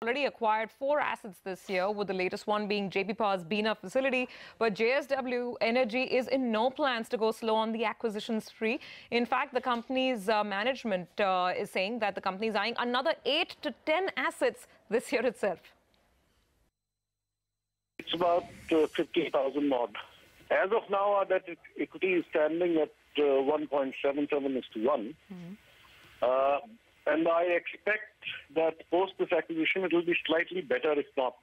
already acquired 4 assets this year, with the latest one being JP Power's Bina facility. But JSW Energy is in no plans to go slow on the acquisition spree. In fact, the company's management is saying that the company is eyeing another 8 to 10 assets this year itself. It's about 50,000 odd. As of now, our debt equity is standing at 1.77:1. And I expect that post this acquisition, it will be slightly better, if not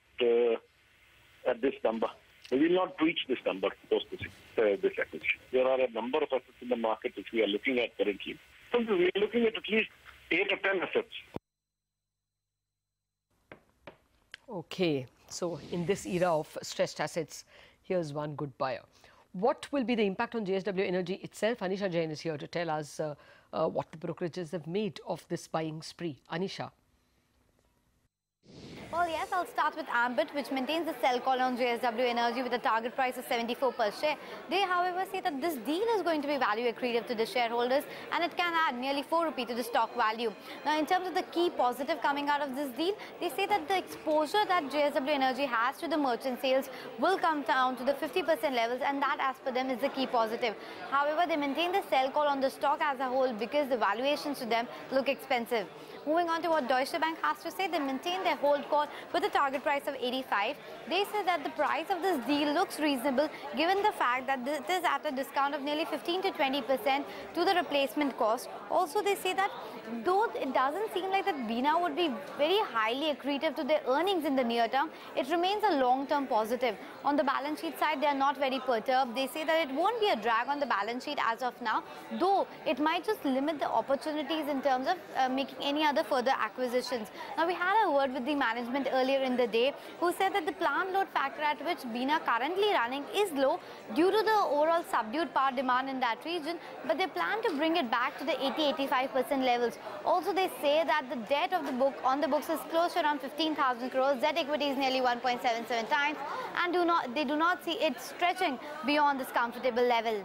at this number. We will not reach this number post this acquisition. There are a number of assets in the market which we are looking at currently. So we are looking at least 8 or 10 assets. Okay, so in this era of stressed assets, here's one good buyer. What will be the impact on JSW Energy itself? Anisha Jain is here to tell us what the brokerages have made of this buying spree. Anisha. Well, yes, I'll start with Ambit, which maintains the sell call on JSW Energy with a target price of 74 per share. They, however, say that this deal is going to be value accretive to the shareholders and it can add nearly 4 rupee to the stock value. Now, in terms of the key positive coming out of this deal, they say that the exposure that JSW Energy has to the merchant sales will come down to the 50% levels, and that, as per them, is the key positive. However, they maintain the sell call on the stock as a whole because the valuations to them look expensive. Moving on to what Deutsche Bank has to say, they maintain their hold call with a target price of 85. They say that the price of this deal looks reasonable given the fact that it is at a discount of nearly 15 to 20% to the replacement cost. Also, they say that though it doesn't seem like that Bina would be very highly accretive to their earnings in the near term, it remains a long-term positive. On the balance sheet side, they are not very perturbed. They say that it won't be a drag on the balance sheet as of now, though it might just limit the opportunities in terms of making any other further acquisitions. Now, we had a word with the management earlier in the day who said that the plant load factor at which Bina currently running is low due to the overall subdued power demand in that region, but they plan to bring it back to the 80-85% levels. Also, they say that the debt of the book on the books is close to around 15,000 crores. Debt equity is nearly 1.77 times, and they do not see it stretching beyond this comfortable level.